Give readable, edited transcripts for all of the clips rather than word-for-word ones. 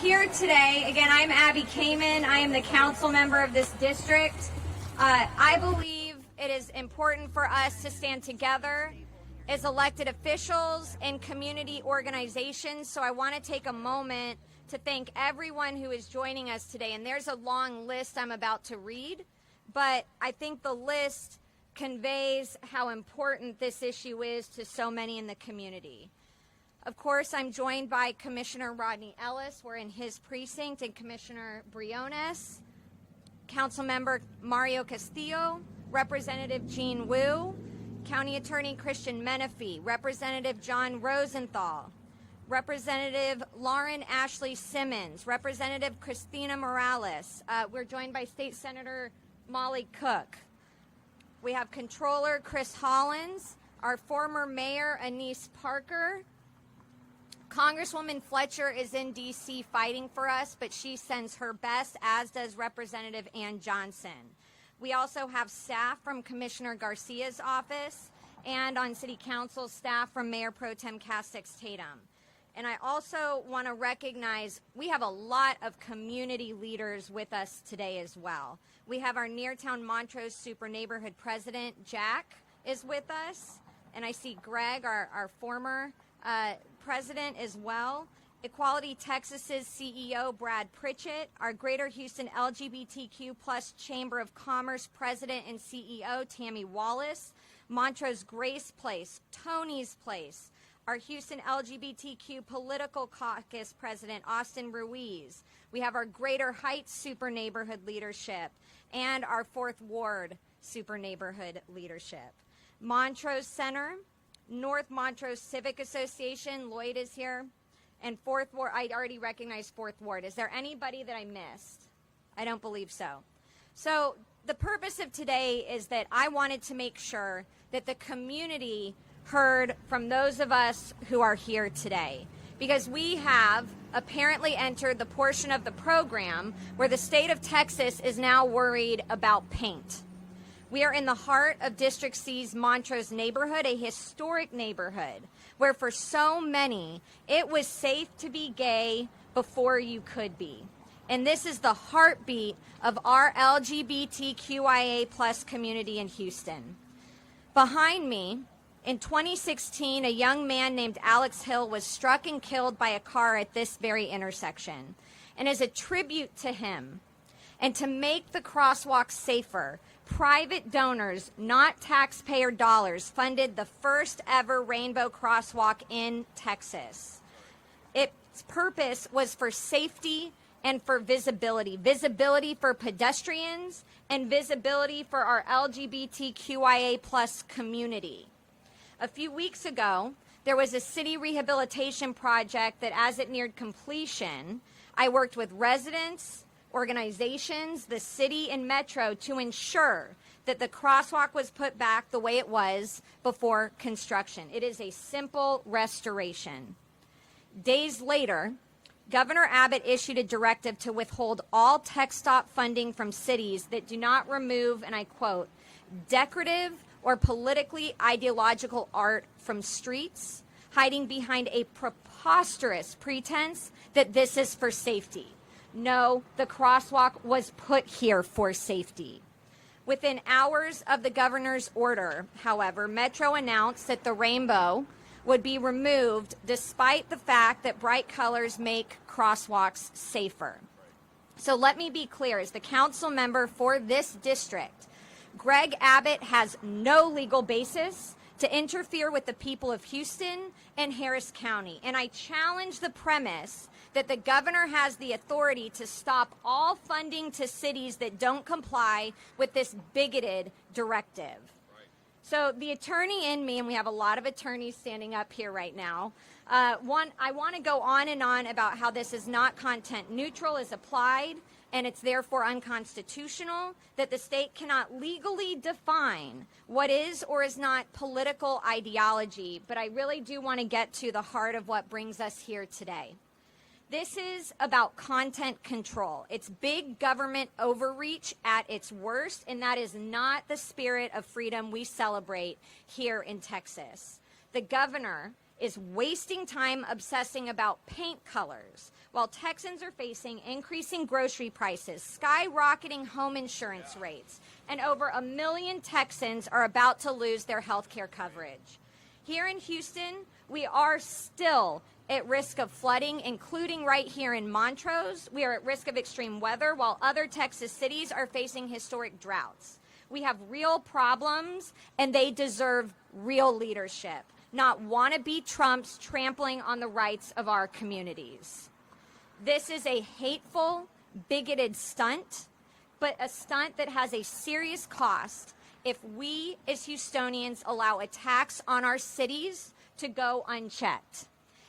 here today, again, I'm Abby Kamen. I am the council member of this district. I believe it is important for us to stand together as elected officials and community organizations. So I want to take a moment to thank everyone who is joining us today. And there's a long list I'm about to read, but I think the list conveys how important this issue is to so many in the community. Of course, I'm joined by Commissioner Rodney Ellis. We're in his precinct, and Commissioner Briones, Councilmember Mario Castillo, Representative Jean Wu, County Attorney Christian Menifee, Representative John Rosenthal, Representative Lauren Ashley Simmons, Representative Christina Morales. We're joined by State Senator Molly Cook. We have Controller Chris Hollins, our former Mayor Anise Parker. Congresswoman Fletcher is in D.C. fighting for us, but she sends her best, as does Representative Ann Johnson. We also have staff from Commissioner Garcia's office and on City Council staff from Mayor Pro Tem Castex Tatum. And I also want to recognize we have a lot of community leaders with us today as well. We have our Neartown Montrose Super Neighborhood President, Jack, is with us. And I see Greg, our former president as well. Equality Texas's CEO, Brad Pritchett, our Greater Houston LGBTQ plus Chamber of Commerce President and CEO, Tammy Wallace, Montrose Grace Place, Tony's Place, our Houston LGBTQ Political Caucus President, Austin Ruiz. We have our Greater Heights Super Neighborhood Leadership and our 4th Ward Super Neighborhood Leadership. Montrose Center, North Montrose Civic Association, Lloyd is here, and 4th Ward, I already recognized 4th Ward. Is there anybody that I missed? I don't believe so. So the purpose of today is that I wanted to make sure that the community heard from those of us who are here today, because we have apparently entered the portion of the program where the state of Texas is now worried about paint. We are in the heart of District C's Montrose neighborhood, a historic neighborhood where for so many it was safe to be gay before you could be. And this is the heartbeat of our LGBTQIA plus community in Houston. Behind me, in 2016, a young man named Alex Hill was struck and killed by a car at this very intersection. And as a tribute to him, and to make the crosswalk safer, private donors, not taxpayer dollars, funded the first ever rainbow crosswalk in Texas. Its purpose was for safety and for visibility. Visibility for pedestrians and visibility for our LGBTQIA plus community. A few weeks ago, there was a city rehabilitation project that as it neared completion, I worked with residents, organizations, the city and Metro to ensure that the crosswalk was put back the way it was before construction. It is a simple restoration. Days later, Governor Abbott issued a directive to withhold all TxDOT funding from cities that do not remove, and I quote, decorative or politically ideological art from streets, hiding behind a preposterous pretense that this is for safety. No, the crosswalk was put here for safety. Within hours of the governor's order, however, Metro announced that the rainbow would be removed despite the fact that bright colors make crosswalks safer. So let me be clear, as the council member for this district, Greg Abbott has no legal basis to interfere with the people of Houston and Harris County. And I challenge the premise that the governor has the authority to stop all funding to cities that don't comply with this bigoted directive. Right. So the attorney in me, and we have a lot of attorneys standing up here right now, I want to go on and on about how this is not content neutral as applied, and it's therefore unconstitutional, that the state cannot legally define what is or is not political ideology. But I really do want to get to the heart of what brings us here today. This is about content control. It's big government overreach at its worst, and that is not the spirit of freedom we celebrate here in Texas. The governor is wasting time obsessing about paint colors while Texans are facing increasing grocery prices, skyrocketing home insurance rates, and over 1 million Texans are about to lose their health care coverage. Here in Houston, we are still at risk of flooding, including right here in Montrose. We are at risk of extreme weather, while other Texas cities are facing historic droughts. We have real problems, and they deserve real leadership, not wannabe Trumps trampling on the rights of our communities. This is a hateful, bigoted stunt, but a stunt that has a serious cost if we as Houstonians allow attacks on our cities to go unchecked.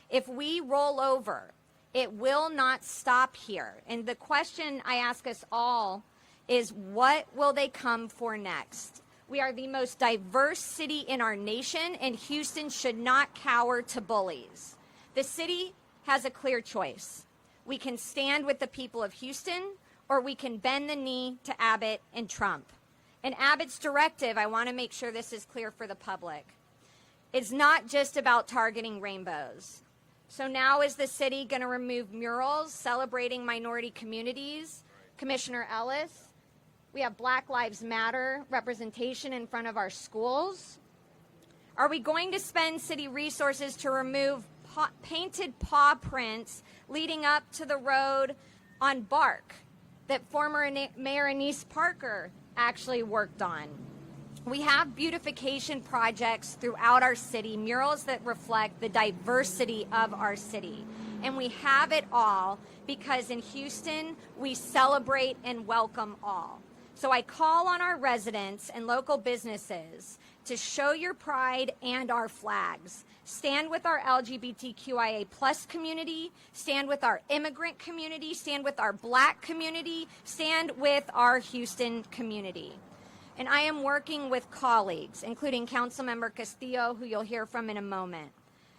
If we roll over, it will not stop here. And the question I ask us all is, what will they come for next? We are the most diverse city in our nation, and Houston should not cower to bullies. The city has a clear choice. We can stand with the people of Houston, or we can bend the knee to Abbott and Trump. And Abbott's directive, I want to make sure this is clear for the public, is not just about targeting rainbows. So now is the city going to remove murals celebrating minority communities? Commissioner Ellis, we have Black Lives Matter representation in front of our schools. Are we going to spend city resources to remove painted paw prints leading up to the road on Bark that former Mayor Anise Parker actually worked on? We have beautification projects throughout our city, murals that reflect the diversity of our city. And we have it all because in Houston, we celebrate and welcome all. So I call on our residents and local businesses to show your pride and our flags. Stand with our LGBTQIA plus community, stand with our immigrant community, stand with our Black community, stand with our Houston community. And I am working with colleagues, including Councilmember Castillo, who you'll hear from in a moment.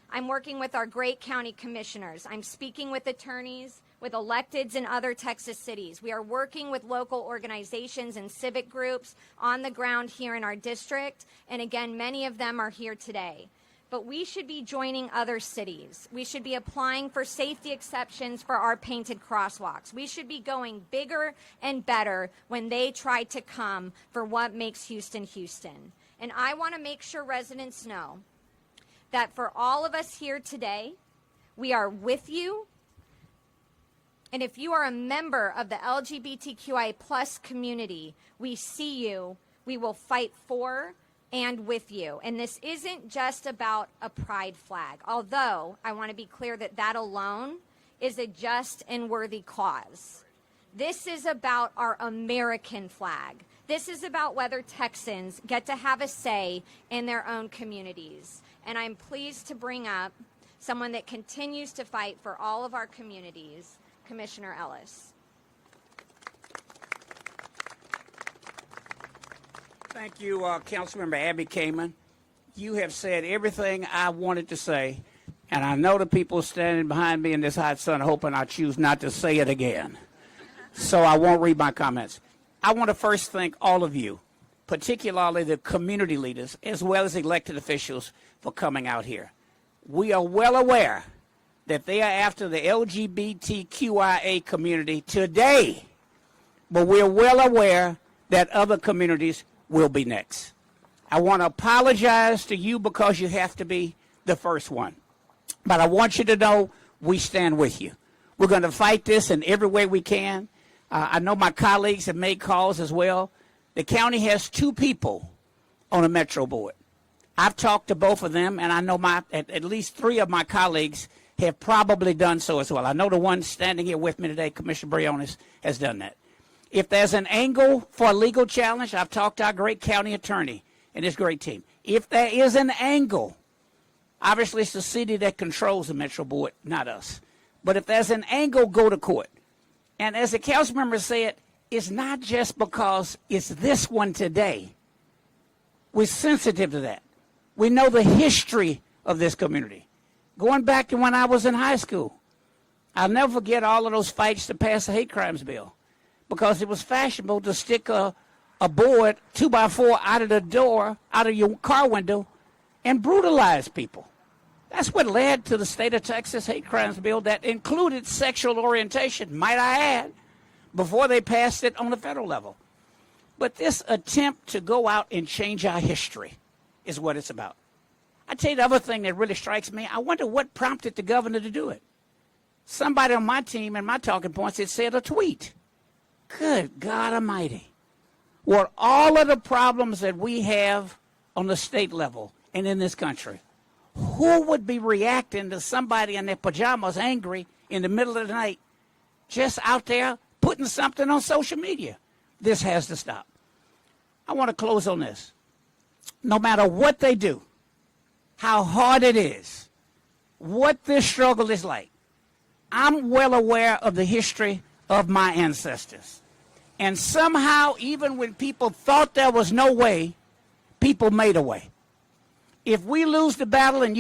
I'm working with our great county commissioners. I'm speaking with attorneys, with electeds in other Texas cities. We are working with local organizations and civic groups on the ground here in our district. And again, many of them are here today. But we should be joining other cities. We should be applying for safety exceptions for our painted crosswalks. We should be going bigger and better when they try to come for what makes Houston, Houston. And I want to make sure residents know that for all of us here today, we are with you. And if you are a member of the LGBTQI plus community, we see you, we will fight for and with you. And this isn't just about a pride flag, although I want to be clear that that alone is a just and worthy cause. This is about our American flag. This is about whether Texans get to have a say in their own communities. And I'm pleased to bring up someone that continues to fight for all of our communities, Commissioner Ellis. Thank you, Councilmember Abby Kamen. You have said everything I wanted to say, and I know the people standing behind me in this hot sun are hoping I choose not to say it again. So I won't read my comments. I want to first thank all of you, particularly the community leaders, as well as elected officials, for coming out here. We are well aware that they are after the LGBTQIA community today, but we're well aware that other communities will be next. I want to apologize to you because you have to be the first one. But I want you to know we stand with you. We're going to fight this in every way we can. I know my colleagues have made calls as well. The county has 2 people on a Metro board. I've talked to both of them, and I know at least 3 of my colleagues have probably done so as well. I know the one standing here with me today, Commissioner Briones, has done that. If there's an angle for a legal challenge, I've talked to our great county attorney and his great team. If there is an angle, obviously it's the city that controls the Metro board, not us. But if there's an angle, go to court. And as the council member said, it's not just because it's this one today. We're sensitive to that. We know the history of this community. Going back to when I was in high school, I'll never forget all of those fights to pass the hate crimes bill, because it was fashionable to stick a board 2x4 out of the door, out of your car window, and brutalize people. That's what led to the state of Texas hate crimes bill that included sexual orientation, might I add, before they passed it on the federal level. But this attempt to go out and change our history is what it's about. I tell you the other thing that really strikes me, I wonder what prompted the governor to do it. Somebody on my team and my talking points had said a tweet. Good God Almighty. What all of the problems that we have on the state level and in this country, who would be reacting to somebody in their pajamas angry in the middle of the night just out there putting something on social media? This has to stop. I want to close on this. No matter what they do, how hard it is, what this struggle is like, I'm well aware of the history of my ancestors. And somehow, even when people thought there was no way, people made a way. If we lose the battle and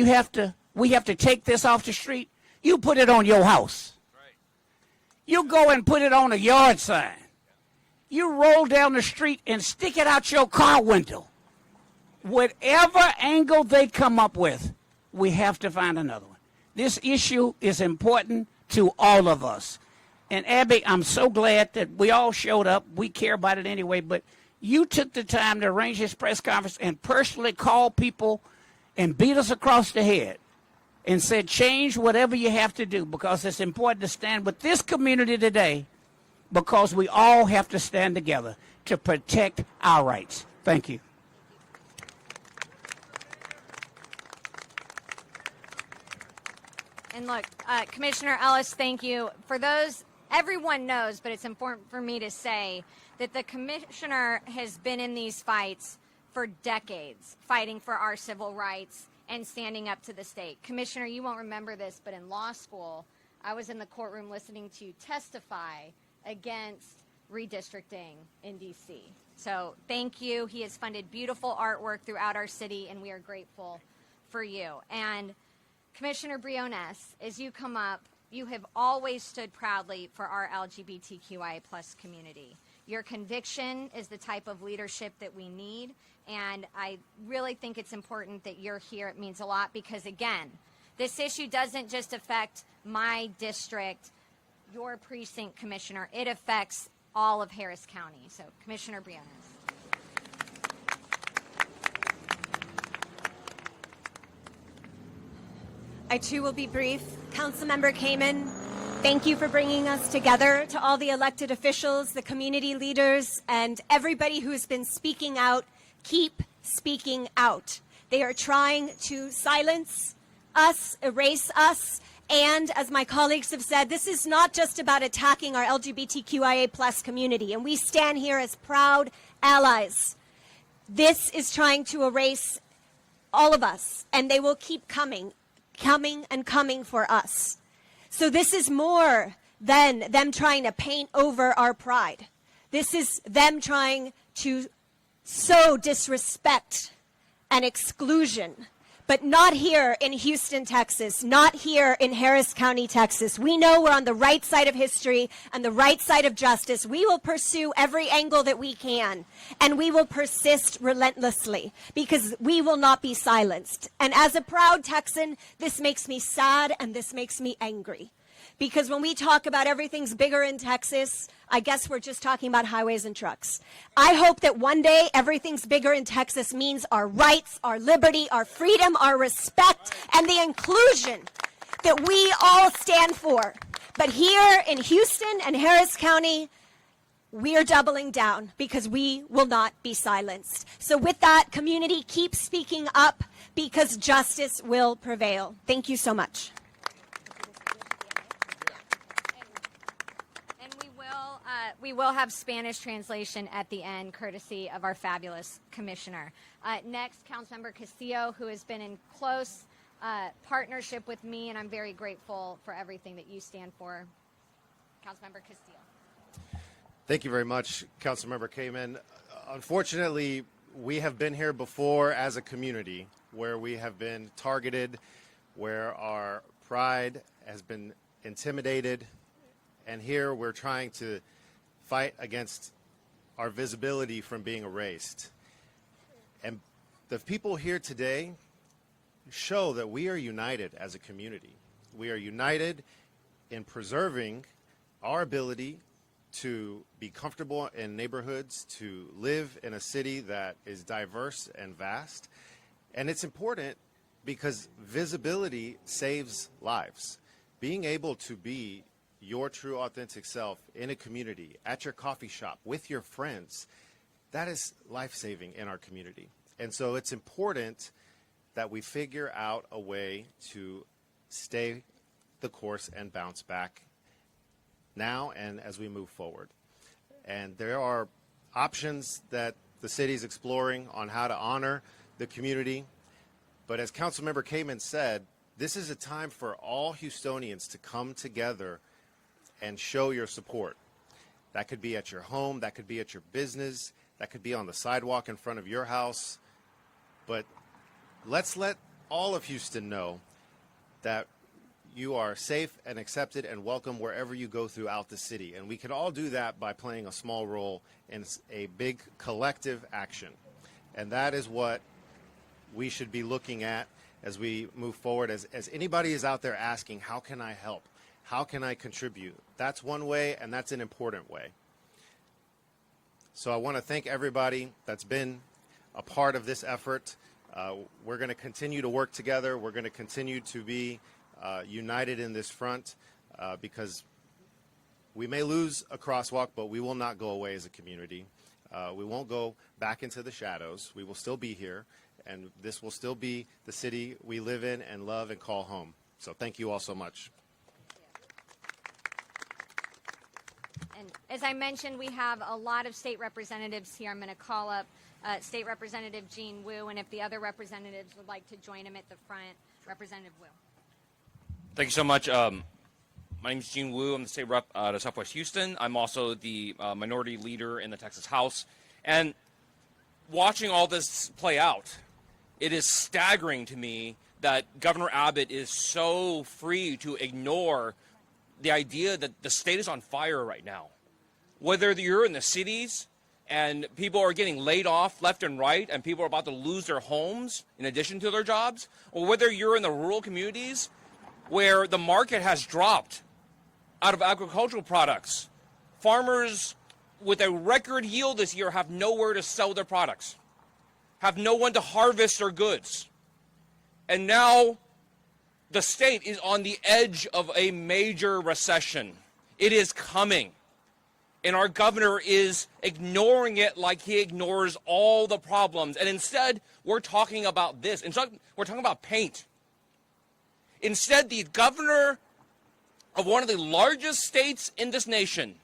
we have to take this off the street, you put it on your house. You go and put it on a yard sign. You roll down the street and stick it out your car window. Whatever angle they come up with, we have to find another one. This issue is important to all of us. And Abby, I'm so glad that we all showed up. We care about it anyway, but you took the time to arrange this press conference and personally call people and beat us across the head and said, change whatever you have to do, because it's important to stand with this community today, because we all have to stand together to protect our rights. Thank you. And look, Commissioner Ellis, thank you. For those, everyone knows, but it's important for me to say that the commissioner has been in these fights for decades, fighting for our civil rights and standing up to the state. Commissioner, you won't remember this, but in law school, I was in the courtroom listening to you testify against redistricting in D.C. So thank you. He has funded beautiful artwork throughout our city, and we are grateful for you. And Commissioner Briones, as you come up, you have always stood proudly for our LGBTQIA+ community. Your conviction is the type of leadership that we need, and I really think it's important that you're here. It means a lot because, again, this issue doesn't just affect my district, your precinct, Commissioner. It affects all of Harris County. So, Commissioner Briones. I too will be brief. Councilmember Kamen, thank you for bringing us together. To all the elected officials, the community leaders, and everybody who has been speaking out, keep speaking out. They are trying to silence us, erase us, and as my colleagues have said, this is not just about attacking our LGBTQIA+ community, and we stand here as proud allies. This is trying to erase all of us, and they will keep coming and coming for us. So this is more than them trying to paint over our pride. This is them trying to sow disrespect and exclusion, but not here in Houston, Texas, not here in Harris County, Texas. We know we're on the right side of history and the right side of justice. We will pursue every angle that we can, and we will persist relentlessly because we will not be silenced. And as a proud Texan, this makes me sad and this makes me angry. Because when we talk about everything's bigger in Texas, I guess we're just talking about highways and trucks. I hope that one day everything's bigger in Texas means our rights, our liberty, our freedom, our respect, and the inclusion that we all stand for. But here in Houston and Harris County, we are doubling down because we will not be silenced. So with that, community, keep speaking up because justice will prevail. Thank you so much. We will have Spanish translation at the end, courtesy of our fabulous commissioner. Next, Councilmember Castillo, who has been in close partnership with me, and I'm very grateful for everything that you stand for. Councilmember Castillo. Thank you very much, Councilmember Kamen. Unfortunately, we have been here before as a community where we have been targeted, where our pride has been intimidated, and here we're trying to fight against our visibility from being erased. And the people here today show that we are united as a community. We are united in preserving our ability to be comfortable in neighborhoods, to live in a city that is diverse and vast. And it's important because visibility saves lives. Being able to be your true authentic self in a community, at your coffee shop, with your friends, that is life-saving in our community. And so it's important that we figure out a way to stay the course and bounce back now and as we move forward. And there are options that the city is exploring on how to honor the community. But as Councilmember Kamen said, this is a time for all Houstonians to come together and show your support. That could be at your home, that could be at your business, that could be on the sidewalk in front of your house. But let's let all of Houston know that you are safe and accepted and welcome wherever you go throughout the city. And we can all do that by playing a small role in a big collective action. And that is what we should be looking at as we move forward. As anybody is out there asking, how can I help? How can I contribute? That's one way, and that's an important way. So I want to thank everybody that's been a part of this effort. We're going to continue to work together. We're going to continue to be united in this front because we may lose a crosswalk, but we will not go away as a community. We won't go back into the shadows. We will still be here, and this will still be the city we live in and love and call home. So thank you all so much. And as I mentioned, we have a lot of state representatives here. I'm going to call up State Representative Gene Wu, and if the other representatives would like to join him at the front, Representative Wu. Thank you so much. My name is Gene Wu. I'm the state rep to Southwest Houston. I'm also the minority leader in the Texas House. And watching all this play out, it is staggering to me that Governor Abbott is so free to ignore the idea that the state is on fire right now. Whether you're in the cities and people are getting laid off left and right and people are about to lose their homes in addition to their jobs, or whether you're in the rural communities where the market has dropped out of agricultural products. Farmers with a record yield this year have nowhere to sell their products, have no one to harvest their goods. And now the state is on the edge of a major recession. It is coming. And our governor is ignoring it like he ignores all the problems. And instead, we're talking about this. We're talking about paint. Instead, the governor of one of the largest states in this nation,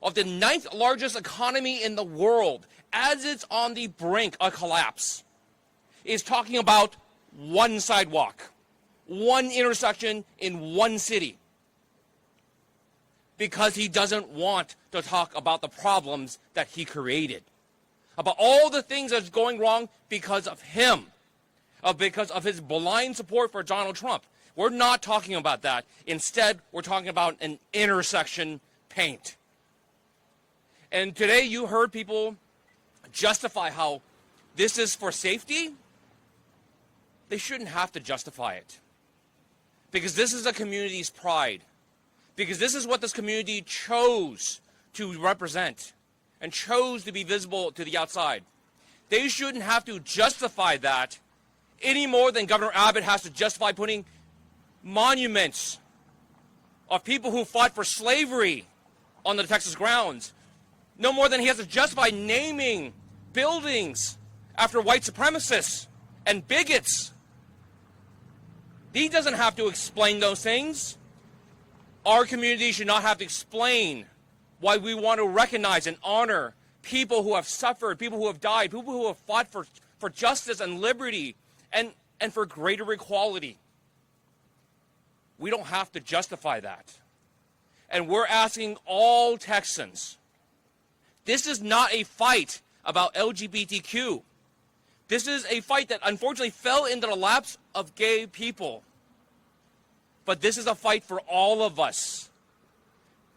of the 9th largest economy in the world, as it's on the brink of collapse, is talking about one sidewalk, one intersection in one city, because he doesn't want to talk about the problems that he created, about all the things that's going wrong because of him, because of his blind support for Donald Trump. We're not talking about that. Instead, we're talking about an intersection paint. And today you heard people justify how this is for safety. They shouldn't have to justify it. Because this is a community's pride. Because this is what this community chose to represent and chose to be visible to the outside. They shouldn't have to justify that any more than Governor Abbott has to justify putting monuments of people who fought for slavery on the Texas grounds. No more than he has to justify naming buildings after white supremacists and bigots. He doesn't have to explain those things. Our community should not have to explain why we want to recognize and honor people who have suffered, people who have died, people who have fought for justice and liberty and for greater equality. We don't have to justify that. And we're asking all Texans, this is not a fight about LGBTQ. This is a fight that unfortunately fell into the laps of gay people. But this is a fight for all of us.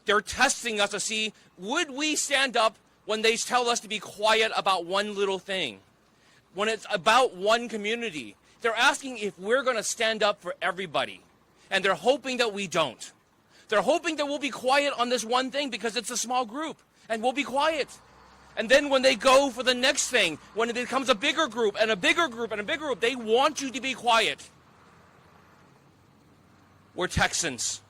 They're testing us to see, would we stand up when they tell us to be quiet about one little thing? When it's about one community, They're asking if we're going to stand up for everybody. And they're hoping that we don't. They're hoping that we'll be quiet on this one thing because it's a small group. And we'll be quiet. And then when they go for the next thing, when it becomes a bigger group and a bigger group and a bigger group, they want you to be quiet. We're Texans.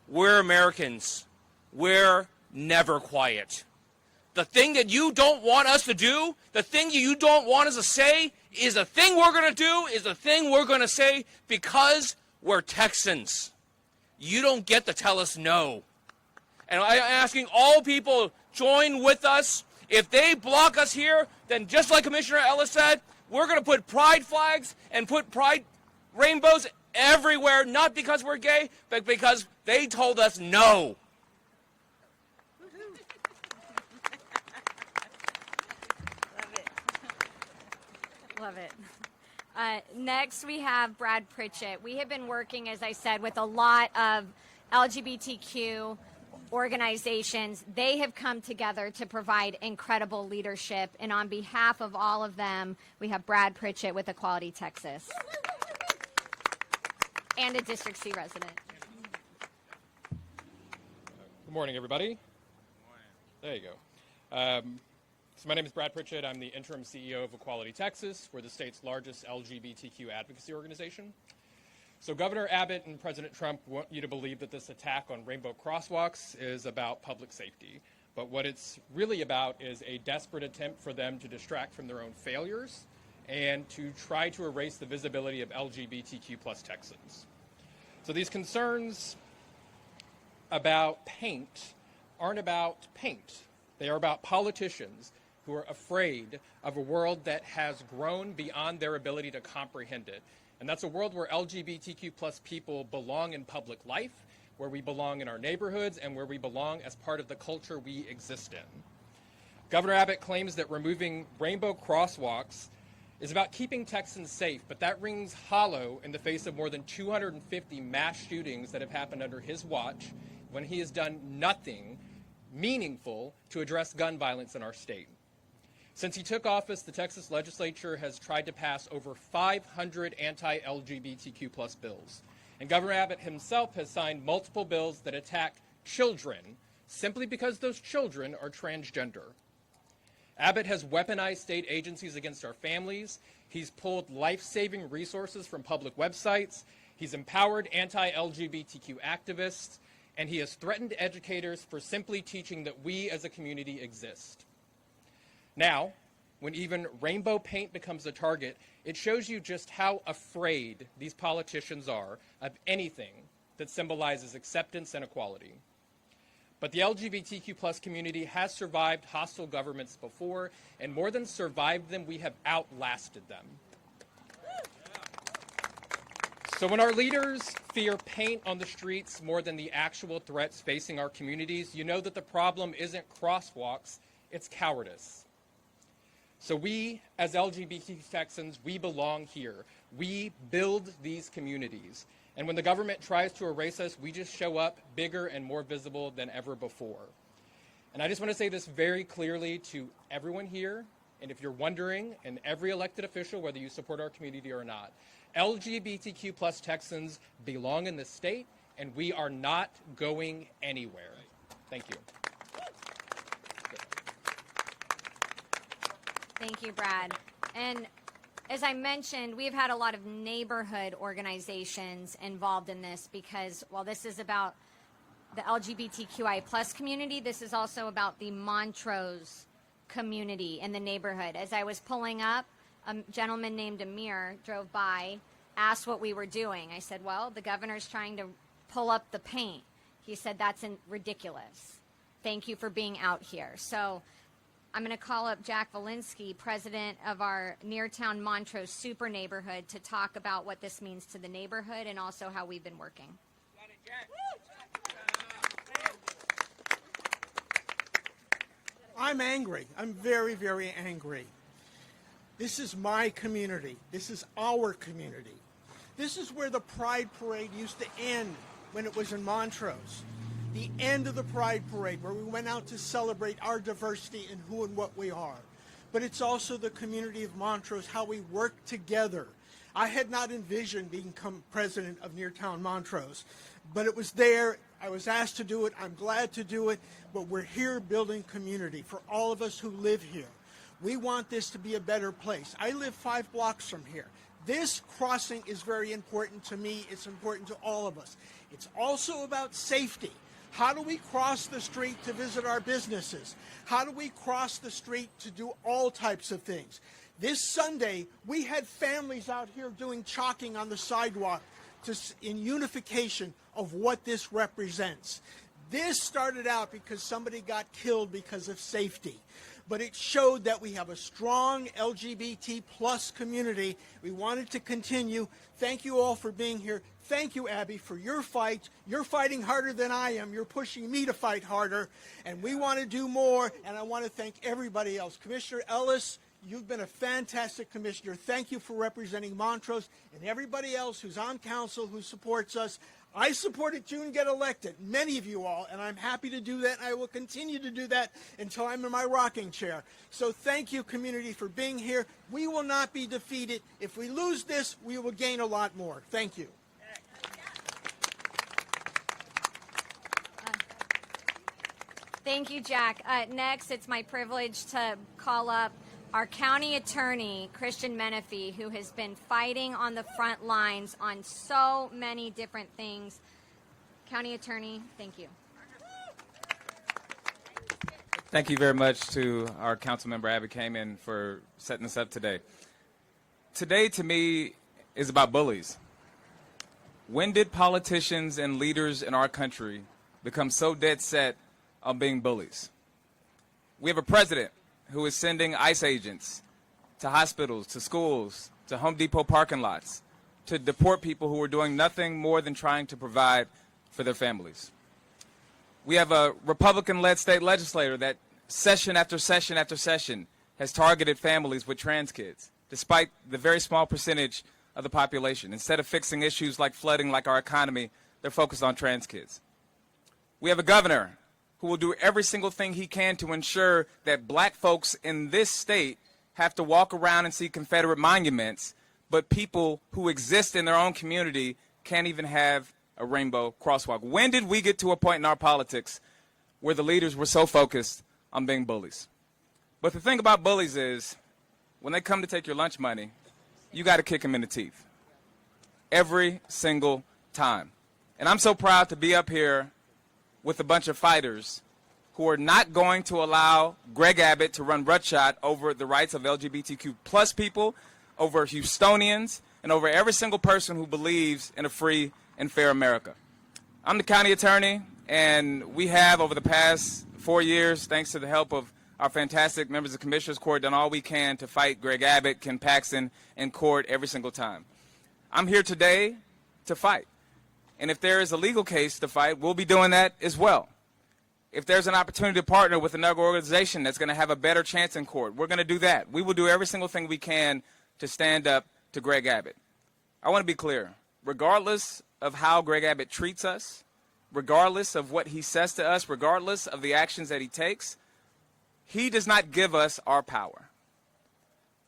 We're Americans. We're never quiet. The thing that you don't want us to do, the thing you don't want us to say, is the thing we're going to do, is the thing we're going to say because we're Texans. You don't get to tell us no. And I'm asking all people, join with us. If they block us here, then just like Commissioner Ellis said, we're going to put pride flags and put pride rainbows everywhere, not because we're gay, but because they told us no. Love it. Next, we have Brad Pritchett. We have been working, as I said, with a lot of LGBTQ organizations. They have come together to provide incredible leadership. And on behalf of all of them, we have Brad Pritchett with Equality Texas. And a District C resident. Good morning, everybody. There you go. So my name is Brad Pritchett. I'm the interim CEO of Equality Texas. We're the state's largest LGBTQ advocacy organization. So Governor Abbott and President Trump want you to believe that this attack on rainbow crosswalks is about public safety. But what it's really about is a desperate attempt for them to distract from their own failures and to try to erase the visibility of LGBTQ plus Texans. So these concerns about paint aren't about paint. They are about politicians who are afraid of a world that has grown beyond their ability to comprehend it. And that's a world where LGBTQ plus people belong in public life, where we belong in our neighborhoods, and where we belong as part of the culture we exist in. Governor Abbott claims that removing rainbow crosswalks is about keeping Texans safe, but that rings hollow in the face of more than 250 mass shootings that have happened under his watch when he has done nothing meaningful to address gun violence in our state. Since he took office, the Texas legislature has tried to pass over 500 anti-LGBTQ plus bills. And Governor Abbott himself has signed multiple bills that attack children simply because those children are transgender. Abbott has weaponized state agencies against our families. He's pulled life-saving resources from public websites. He's empowered anti-LGBTQ activists. And he has threatened educators for simply teaching that we as a community exist. Now, when even rainbow paint becomes a target, it shows you just how afraid these politicians are of anything that symbolizes acceptance and equality. But the LGBTQ plus community has survived hostile governments before, and more than survived them, we have outlasted them. So when our leaders fear paint on the streets more than the actual threats facing our communities, you know that the problem isn't crosswalks, it's cowardice. So we, as LGBT Texans, we belong here. We build these communities. And when the government tries to erase us, we just show up bigger and more visible than ever before. And I just want to say this very clearly to everyone here, and if you're wondering, and every elected official, whether you support our community or not, LGBTQ plus Texans belong in this state, and we are not going anywhere. Thank you. Thank you, Brad. And as I mentioned, we've had a lot of neighborhood organizations involved in this because while this is about the LGBTQI plus community, this is also about the Montrose community in the neighborhood. As I was pulling up, a gentleman named Amir drove by, asked what we were doing. I said, well, the governor's trying to pull up the paint. He said, that's ridiculous. Thank you for being out here. So I'm going to call up Jack Valinsky, president of our Neartown Montrose super neighborhood, to talk about what this means to the neighborhood and also how we've been working. I'm angry. I'm very, very angry. This is my community. This is our community. This is where the Pride Parade used to end when it was in Montrose. The end of the Pride Parade, where we went out to celebrate our diversity and who and what we are. But it's also the community of Montrose, how we work together I had not envisioned being president of Neartown Montrose, but it was there. I was asked to do it. I'm glad to do it, but we're here building community for all of us who live here. We want this to be a better place. I live 5 blocks from here. This crossing is very important to me. It's important to all of us. It's also about safety. How do we cross the street to visit our businesses? How do we cross the street to do all types of things? This Sunday, we had families out here doing chalking on the sidewalk in unification of what this represents. This started out because somebody got killed because of safety, but it showed that we have a strong LGBT plus community. We wanted to continue. Thank you all for being here. Thank you, Abby, for your fight. You're fighting harder than I am. You're pushing me to fight harder, and we want to do more, and I want to thank everybody else. Commissioner Ellis, you've been a fantastic commissioner. Thank you for representing Montrose and everybody else who's on council who supports us. I supported you and get elected, many of you all, and I'm happy to do that, and I will continue to do that until I'm in my rocking chair. So thank you, community, for being here. We will not be defeated. If we lose this, we will gain a lot more. Thank you. Thank you, Jack. Next, it's my privilege to call up our county attorney, Christian Menefee, who has been fighting on the front lines on so many different things. County attorney, thank you. Thank you very much to our council member, Abby Kamen, for setting this up today. Today, to me, is about bullies. When did politicians and leaders in our country become so dead set on being bullies? We have a president who is sending ICE agents to hospitals, to schools, to Home Depot parking lots, to deport people who are doing nothing more than trying to provide for their families. We have a Republican-led state legislator that session after session after session has targeted families with trans kids, despite the very small percentage of the population. Instead of fixing issues like flooding, like our economy, they're focused on trans kids. We have a governor who will do every single thing he can to ensure that black folks in this state have to walk around and see Confederate monuments, but people who exist in their own community can't even have a rainbow crosswalk. When did we get to a point in our politics where the leaders were so focused on being bullies? But the thing about bullies is, when they come to take your lunch money, you got to kick them in the teeth. Every single time. And I'm so proud to be up here with a bunch of fighters who are not going to allow Greg Abbott to run roughshod over the rights of LGBTQ plus people, over Houstonians, and over every single person who believes in a free and fair America. I'm the county attorney, and we have, over the past 4 years, thanks to the help of our fantastic members of the Commissioners Court, done all we can to fight Greg Abbott, Ken Paxton in court every single time. I'm here today to fight. And if there is a legal case to fight, we'll be doing that as well. If there's an opportunity to partner with another organization that's going to have a better chance in court, we're going to do that. We will do every single thing we can to stand up to Greg Abbott. I want to be clear. Regardless of how Greg Abbott treats us, regardless of what he says to us, regardless of the actions that he takes, he does not give us our power.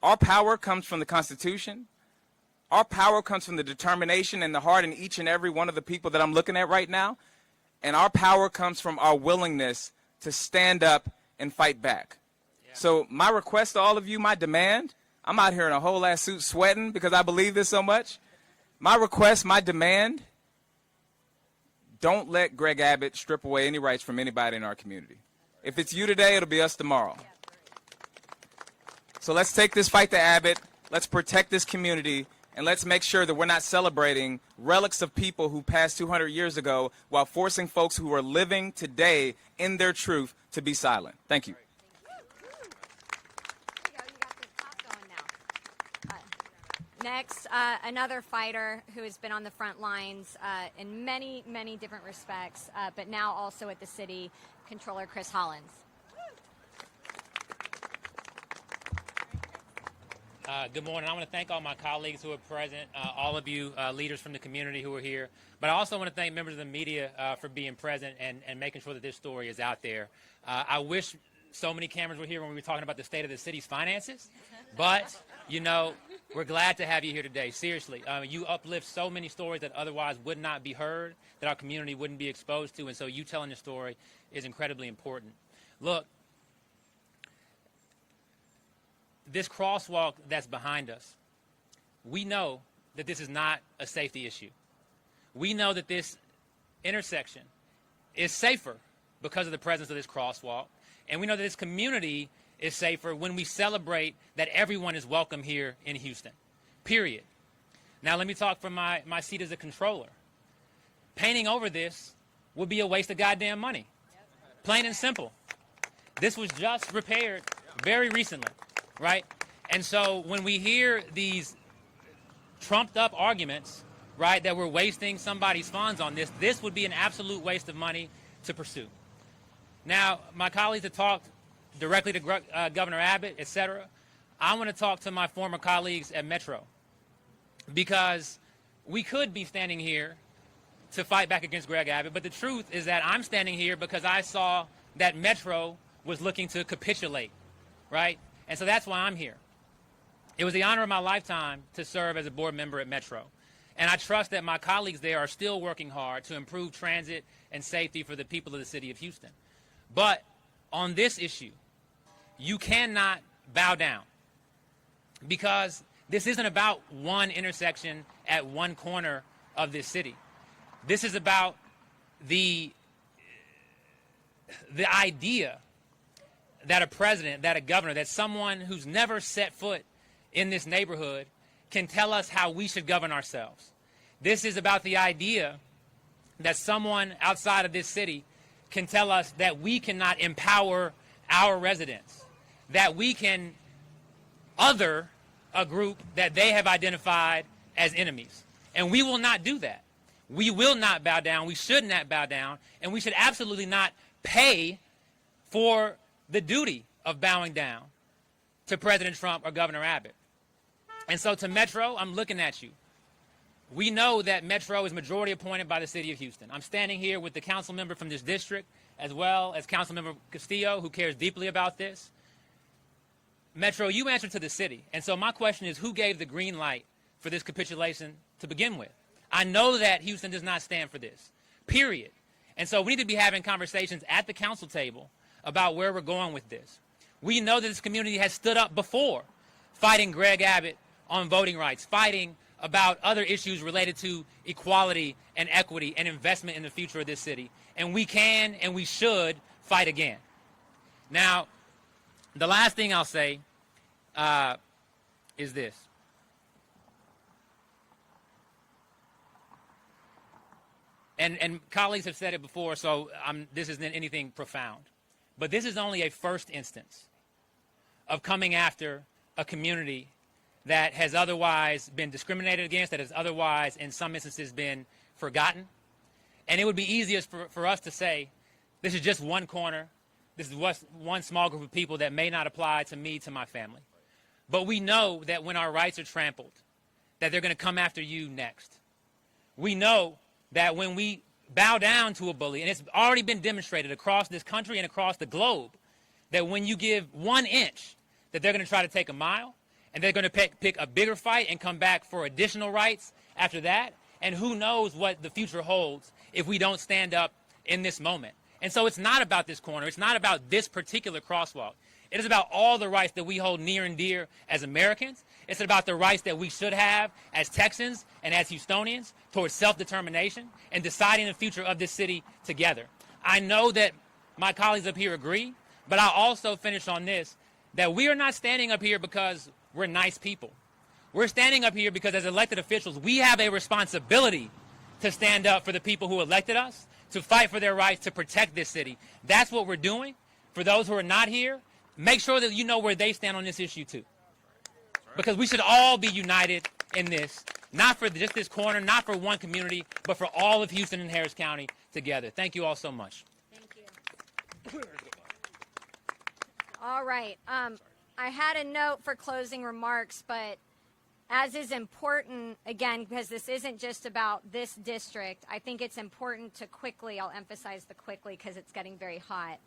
Our power comes from the Constitution. Our power comes from the determination and the heart in each and every one of the people that I'm looking at right now. And our power comes from our willingness to stand up and fight back. Yeah. So my request to all of you, my demand, I'm out here in a whole ass suit sweating because I believe this so much. My request, my demand, don't let Greg Abbott strip away any rights from anybody in our community. If it's you today, it'll be us tomorrow. So let's take this fight to Abbott. Let's protect this community. And let's make sure that we're not celebrating relics of people who passed 200 years ago while forcing folks who are living today in their truth to be silent. Thank you. Next, another fighter who has been on the front lines in many, many different respects, but now also at the city, Controller Chris Hollins. Good morning. I want to thank all my colleagues who are present, all of you leaders from the community who are here. But I also want to thank members of the media for being present and making sure that this story is out there. I wish so many cameras were here when we were talking about the state of the city's finances. But, you know, We're glad to have you here today. Seriously, you uplift so many stories that otherwise would not be heard, that our community wouldn't be exposed to, and so you telling your story is incredibly important. Look, this crosswalk that's behind us, we know that this is not a safety issue. We know that this intersection is safer because of the presence of this crosswalk, and we know that this community is safer when we celebrate that everyone is welcome here in Houston, period. Now let me talk from my seat as a controller. Painting over this would be a waste of goddamn money, plain and simple. This was just repaired very recently, right? And so when we hear these trumped up arguments, right, that we're wasting somebody's funds on this, this would be an absolute waste of money to pursue. Now, my colleagues have talked directly to Governor Abbott, et cetera. I want to talk to my former colleagues at Metro, because we could be standing here to fight back against Greg Abbott, but the truth is that I'm standing here because I saw that Metro was looking to capitulate, right? And so that's why I'm here. It was the honor of my lifetime to serve as a board member at Metro. And I trust that my colleagues there are still working hard to improve transit and safety for the people of the city of Houston. But on this issue, you cannot bow down, because this isn't about one intersection at one corner of this city. This is about the idea that a president, that a governor, that someone who's never set foot in this neighborhood can tell us how we should govern ourselves. This is about the idea that someone outside of this city can tell us that we cannot empower our residents, that we can other a group that they have identified as enemies. And we will not do that. We will not bow down. We should not bow down. And we should absolutely not pay for the duty of bowing down to President Trump or Governor Abbott. And so to Metro, I'm looking at you. We know that Metro is majority appointed by the city of Houston. I'm standing here with the council member from this district, as well as Councilmember Castillo, who cares deeply about this. Metro, you answer to the city. And so my question is, who gave the green light for this capitulation to begin with? I know that Houston does not stand for this, period. And so we need to be having conversations at the council table about where we're going with this. We know that this community has stood up before, fighting Greg Abbott on voting rights, fighting about other issues related to equality and equity and investment in the future of this city. And we can and we should fight again. Now, the last thing I'll say is this. And colleagues have said it before, so this isn't anything profound. But this is only a first instance of coming after a community that has otherwise been discriminated against, that has otherwise, in some instances, been forgotten. And it would be easiest for us to say, this is just one corner, this is one small group of people that may not apply to me, to my family. But we know that when our rights are trampled, that they're going to come after you next. We know that when we bow down to a bully, and it's already been demonstrated across this country and across the globe, that when you give 1 inch, that they're going to try to take a mile, and they're going to pick a bigger fight and come back for additional rights after that. And who knows what the future holds if we don't stand up in this moment. And so it's not about this corner. It's not about this particular crosswalk. It is about all the rights that we hold near and dear as Americans. It's about the rights that we should have as Texans and as Houstonians towards self-determination and deciding the future of this city together. I know that my colleagues up here agree, but I'll also finish on this, that we are not standing up here because we're nice people. We're standing up here because as elected officials, we have a responsibility to stand up for the people who elected us, to fight for their rights, to protect this city. That's what we're doing. For those who are not here, make sure that you know where they stand on this issue too. Because we should all be united in this, not for just this corner, not for one community, but for all of Houston and Harris County together. Thank you all so much. Thank you. All right. I had a note for closing remarks, but as is important, again, because this isn't just about this district, I think it's important to quickly, I'll emphasize the quickly because it's getting very hot,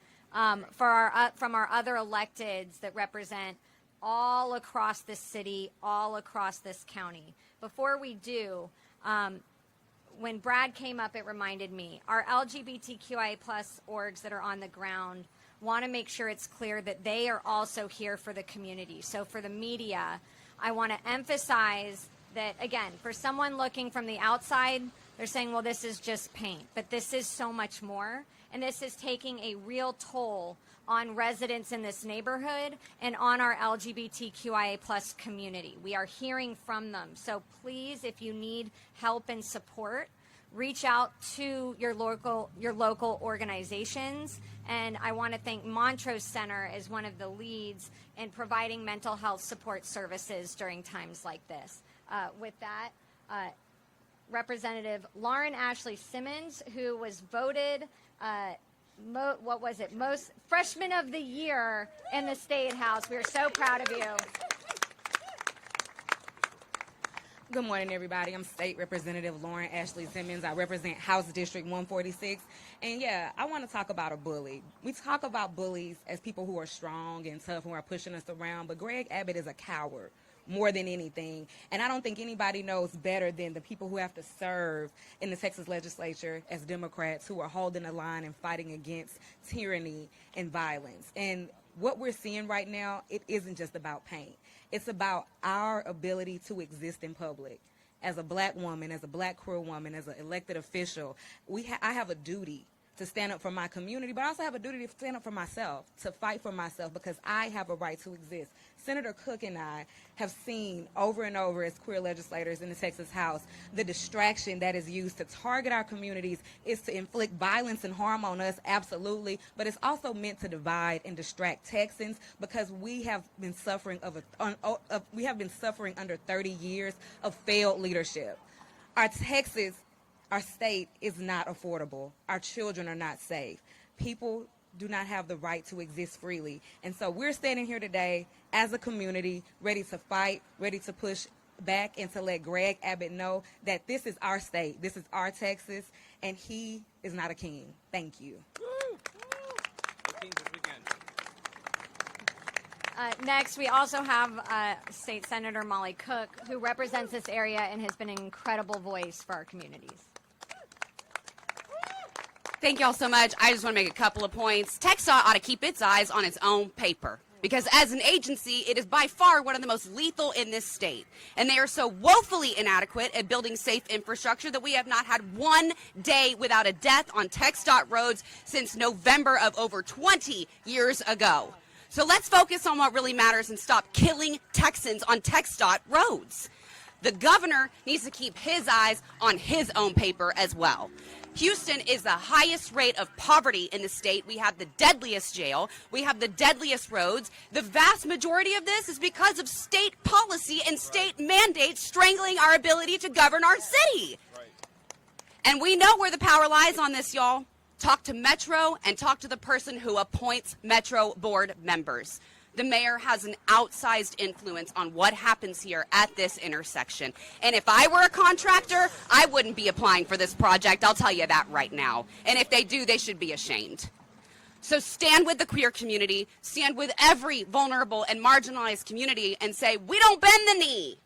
from our other electeds that represent all across this city, all across this county. Before we do, when Brad came up, it reminded me, our LGBTQIA plus orgs that are on the ground want to make sure it's clear that they are also here for the community. So for the media, I want to emphasize that, again, for someone looking from the outside, they're saying, well, this is just paint. But this is so much more. And this is taking a real toll on residents in this neighborhood and on our LGBTQIA plus community. We are hearing from them. So please, if you need help and support, reach out to your local organizations. And I want to thank Montrose Center as one of the leads in providing mental health support services during times like this. With that, Representative Lauren Ashley Simmons, who was voted most freshman of the year in the State House. We are so proud of you. Good morning, everybody. I'm State Representative Lauren Ashley Simmons. I represent House District 146. And yeah, I want to talk about a bully. We talk about bullies as people who are strong and tough, who are pushing us around, but Greg Abbott is a coward more than anything. And I don't think anybody knows better than the people who have to serve in the Texas legislature as Democrats, who are holding the line and fighting against tyranny and violence. And what we're seeing right now, it isn't just about paint. It's about our ability to exist in public. As a black woman, as a black queer woman, as an elected official, I have a duty to stand up for my community, but I also have a duty to stand up for myself, to fight for myself, because I have a right to exist. Senator Cook and I have seen over and over as queer legislators in the Texas House, the distraction that is used to target our communities is to inflict violence and harm on us, absolutely, but it's also meant to divide and distract Texans, because we have been suffering under 30 years of failed leadership. Our state is not affordable. Our children are not safe. People do not have the right to exist freely. And so we're standing here today as a community, ready to fight, ready to push back, and to let Greg Abbott know that this is our state, this is our Texas, and he is not a king. Thank you. Next, we also have State Senator Molly Cook, who represents this area and has been an incredible voice for our communities. Thank you all so much. I just want to make a couple of points. TxDOT ought to keep its eyes on its own paper, because as an agency, it is by far one of the most lethal in this state. And they are so woefully inadequate at building safe infrastructure that we have not had one day without a death on TxDOT roads since November of over 20 years ago. So let's focus on what really matters and stop killing Texans on TxDOT roads. The governor needs to keep his eyes on his own paper as well. Houston is the highest rate of poverty in the state. We have the deadliest jail. We have the deadliest roads. The vast majority of this is because of state policy and state mandates strangling our ability to govern our city. And we know where the power lies on this, y'all. Talk to Metro and talk to the person who appoints Metro board members. The mayor has an outsized influence on what happens here at this intersection. And if I were a contractor, I wouldn't be applying for this project. I'll tell you that right now. And if they do, they should be ashamed. So stand with the queer community, stand with every vulnerable and marginalized community, and say, we don't bend the knee.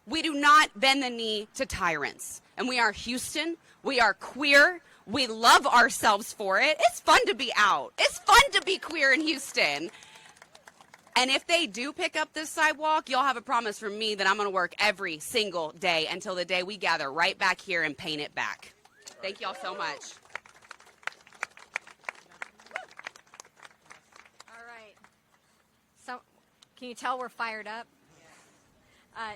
We do not bend the knee to tyrants. And we are Houston. We are queer. We love ourselves for it. It's fun to be out. It's fun to be queer in Houston. And if they do pick up this sidewalk, you'll have a promise from me that I'm going to work every single day until the day we gather right back here and paint it back. Thank y'all so much. All right. So, can you tell we're fired up?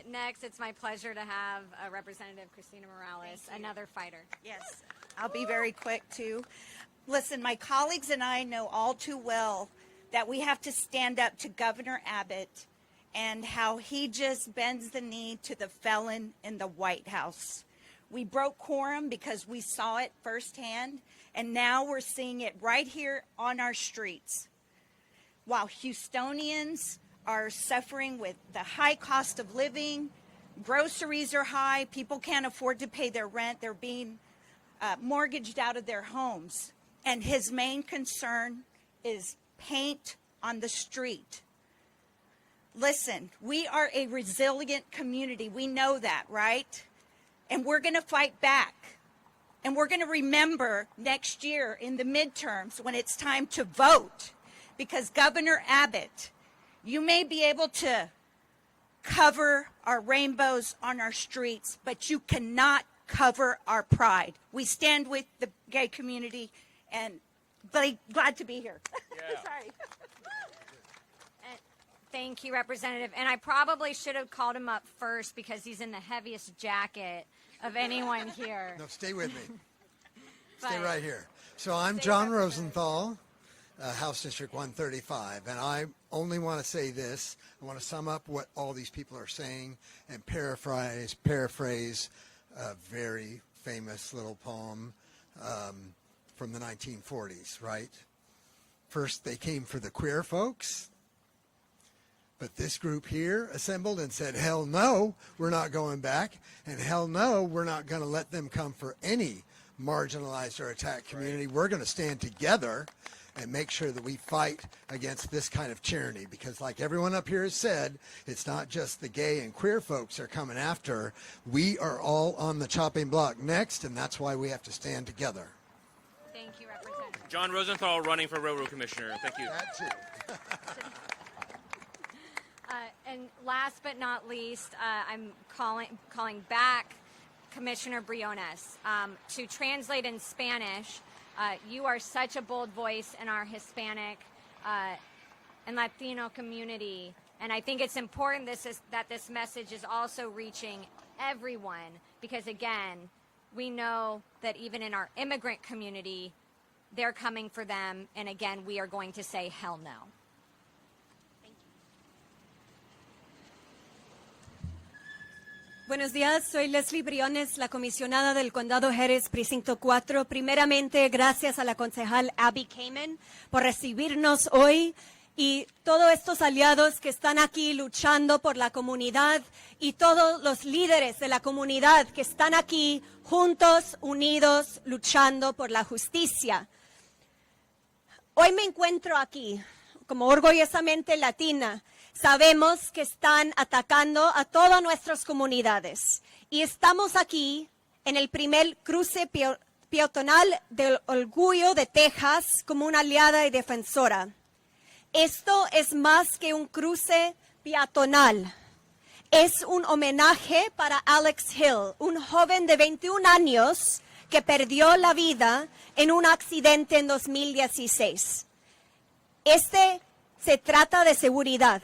Next, it's my pleasure to have Representative Christina Morales, another fighter. Yes, I'll be very quick, too. Listen, my colleagues and I know all too well that we have to stand up to Governor Abbott and how he just bends the knee to the felon in the White House. We broke quorum because we saw it firsthand, and now we're seeing it right here on our streets. While Houstonians are suffering with the high cost of living, groceries are high, people can't afford to pay their rent, they're being mortgaged out of their homes. And his main concern is paint on the street. Listen, we are a resilient community. We know that, right? And we're going to fight back. And we're going to remember next year in the midterms when it's time to vote. Because Governor Abbott, you may be able to cover our rainbows on our streets, but you cannot cover our pride. We stand with the gay community, and glad to be here. Yeah. Sorry. Thank you, Representative. And I probably should have called him up first because he's in the heaviest jacket of anyone here. No, stay with me. But- Stay right here. So I'm John Rosenthal, House District 135, and I only want to say this. I want to sum up what all these people are saying and paraphrase a very famous little poem from the 1940s, right? First, they came for the queer folks. But this group here assembled and said, hell no, we're not going back. And hell no, we're not going to let them come for any marginalized or attacked community. We're going to stand together and make sure that we fight against this kind of tyranny. Because like everyone up here has said, it's not just the gay and queer folks they're coming after. We are all on the chopping block next, and that's why we have to stand together. Thank you, Representative. John Rosenthal running for Railroad Commissioner. Thank you. That too. And last but not least, I'm calling back Commissioner Briones to translate in Spanish. You are such a bold voice in our Hispanic and Latino community, and I think it's important that this message is also reaching everyone because, again, we know that even in our immigrant community, they're coming for them, and again, we are going to say hell no. Buenos días, soy Leslie Briones, la comisionada del Condado Jerez, Precinto 4. Primeramente, gracias a la concejal Abby Kamen por recibirnos hoy y todos estos aliados que están aquí luchando por la comunidad y todos los líderes de la comunidad que están aquí juntos, unidos, luchando por la justicia. Hoy me encuentro aquí como orgullosamente latina. Sabemos que están atacando a todas nuestras comunidades y estamos aquí en el primer cruce peatonal del Orgullo de Texas como una aliada y defensora. Esto es más que un cruce peatonal. Es un homenaje para Alex Hill, un joven de 21 años que perdió la vida en un accidente en 2016. Se trata de seguridad,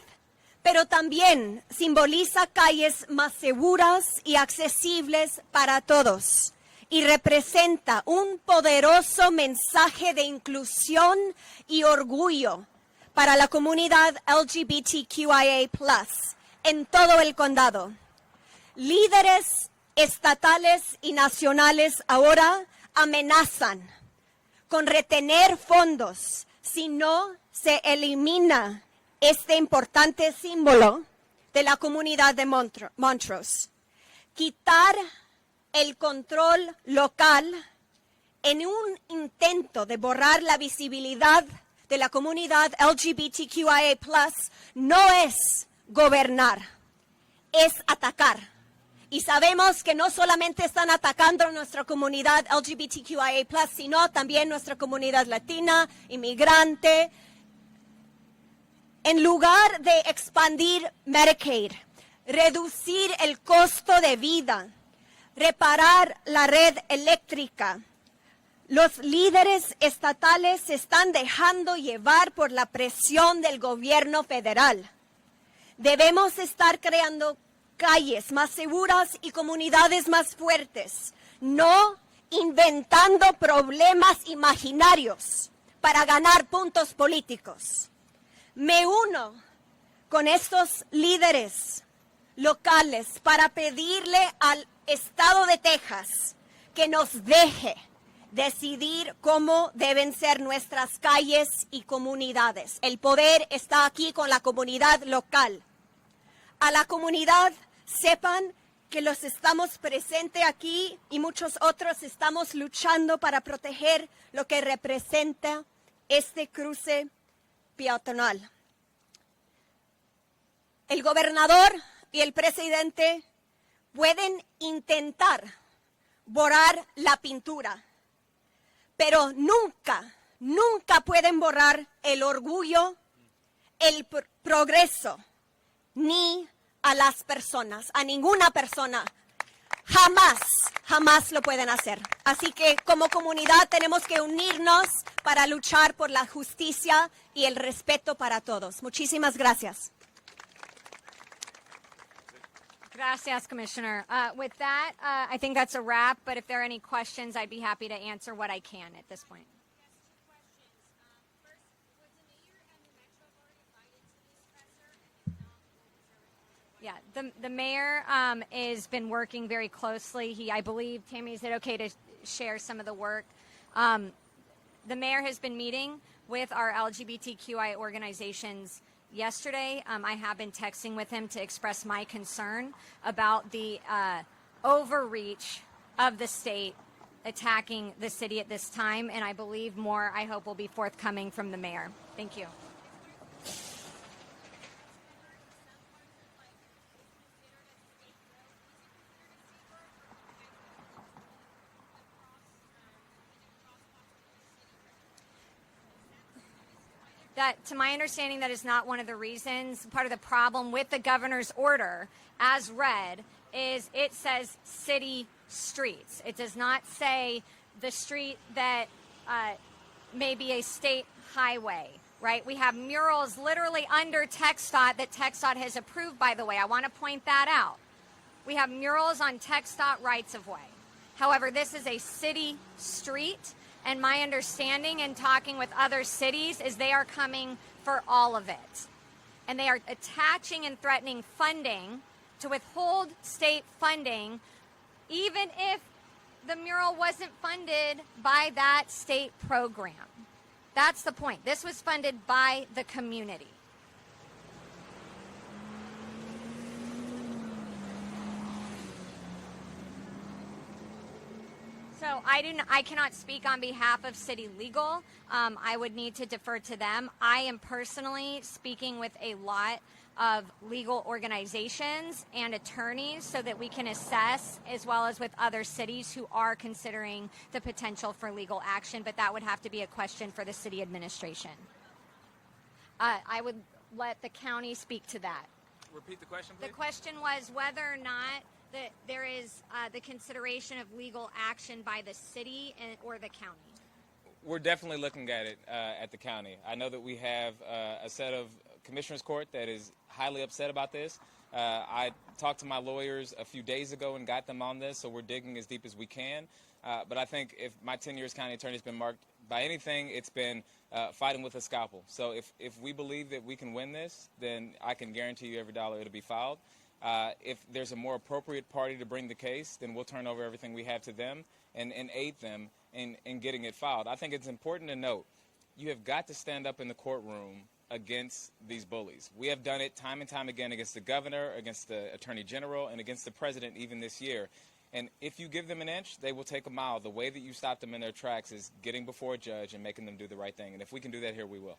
pero también simboliza calles más seguras y accesibles para todos y representa un poderoso mensaje de inclusión y orgullo para la comunidad LGBTQIA+ en todo el condado. Líderes estatales y nacionales ahora amenazan con retener fondos si no se elimina este importante símbolo de la comunidad de Montrose. Quitar el control local en un intento de borrar la visibilidad de la comunidad LGBTQIA+ no es gobernar, es atacar. Y sabemos que no solamente están atacando a nuestra comunidad LGBTQIA+, sino también nuestra comunidad latina, inmigrante. En lugar de expandir Medicaid, reducir el costo de vida, reparar la red eléctrica, los líderes estatales se están dejando llevar por la presión del gobierno federal. Debemos estar creando calles más seguras y comunidades más fuertes, no inventando problemas imaginarios para ganar puntos políticos. Me uno con estos líderes locales para pedirle al Estado de Texas que nos deje decidir cómo deben ser nuestras calles y comunidades. El poder está aquí con la comunidad local. A la comunidad, sepan que los estamos presentes aquí y muchos otros estamos luchando para proteger lo que representa este cruce peatonal. El gobernador y el presidente pueden intentar borrar la pintura, pero nunca, nunca pueden borrar el orgullo, el progreso, ni a las personas, a ninguna persona. Jamás, jamás lo pueden hacer. Así que como comunidad tenemos que unirnos para luchar por la justicia y el respeto para todos. Muchísimas gracias. Gracias, Commissioner. With that, I think that's a wrap, but if there are any questions, I'd be happy to answer what I can at this point. Yeah, the mayor has been working very closely. I believe, Tammy, is it okay to share some of the work? The mayor has been meeting with our LGBTQI organizations yesterday. I have been texting with him to express my concern about the overreach of the state attacking the city at this time, and I believe more, I hope, will be forthcoming from the mayor. Thank you. That, to my understanding, that is not one of the reasons. Part of the problem with the governor's order, as read, is it says city streets. It does not say the street that may be a state highway, right? We have murals literally under TxDOT that TxDOT has approved, by the way. I want to point that out. We have murals on TxDOT rights-of-way. However, this is a city street. And my understanding in talking with other cities is they are coming for all of it. And they are attaching and threatening funding to withhold state funding, even if the mural wasn't funded by that state program. That's the point. This was funded by the community. So I cannot speak on behalf of city legal. I would need to defer to them. I am personally speaking with a lot of legal organizations and attorneys so that we can assess, as well as with other cities who are considering the potential for legal action, but that would have to be a question for the city administration. I would let the county speak to that. Repeat the question, please. The question was whether or not that there is the consideration of legal action by the city or the county. We're definitely looking at it at the county. I know that we have a set of commissioners court that is highly upset about this. I talked to my lawyers a few days ago and got them on this, so we're digging as deep as we can. But I think if my 10 years county attorney has been marked by anything, it's been fighting with a scalpel. So if we believe that we can win this, then I can guarantee you every dollar it'll be filed. If there's a more appropriate party to bring the case, then we'll turn over everything we have to them and aid them in getting it filed. I think it's important to note, you have got to stand up in the courtroom against these bullies. We have done it time and time again against the governor, against the attorney general, and against the president even this year. And if you give them an inch, they will take a mile. The way that you stop them in their tracks is getting before a judge and making them do the right thing. And if we can do that here, we will.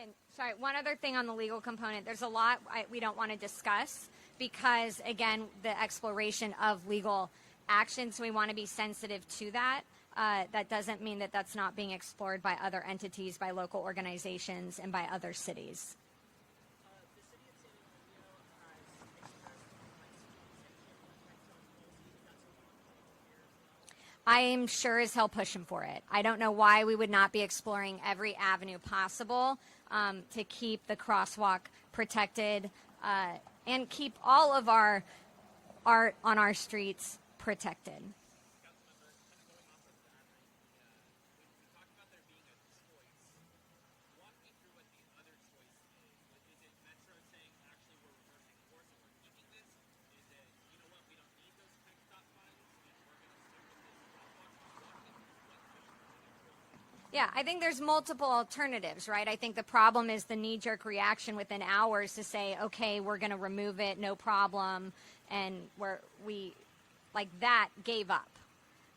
And sorry, one other thing on the legal component. There's a lot we don't want to discuss because, again, the exploration of legal action, so we want to be sensitive to that. That doesn't mean that that's not being explored by other entities, by local organizations, and by other cities. I am sure as hell pushing for it. I don't know why we would not be exploring every avenue possible to keep the crosswalk protected and keep all of our art on our streets protected. Yeah, I think there's multiple alternatives, right? I think the problem is the knee-jerk reaction within hours to say, okay, we're going to remove it, no problem, and we like that gave up.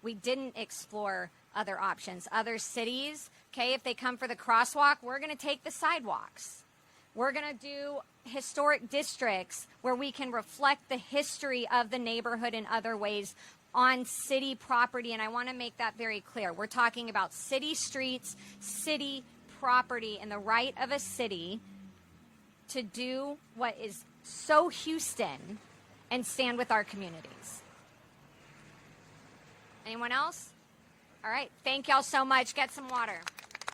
We didn't explore other options. Other cities, okay, if they come for the crosswalk, we're going to take the sidewalks. We're going to do historic districts where we can reflect the history of the neighborhood in other ways on city property. And I want to make that very clear. We're talking about city streets, city property, and the right of a city to do what is so Houston and stand with our communities. Anyone else? All right. Thank y'all so much. Get some water.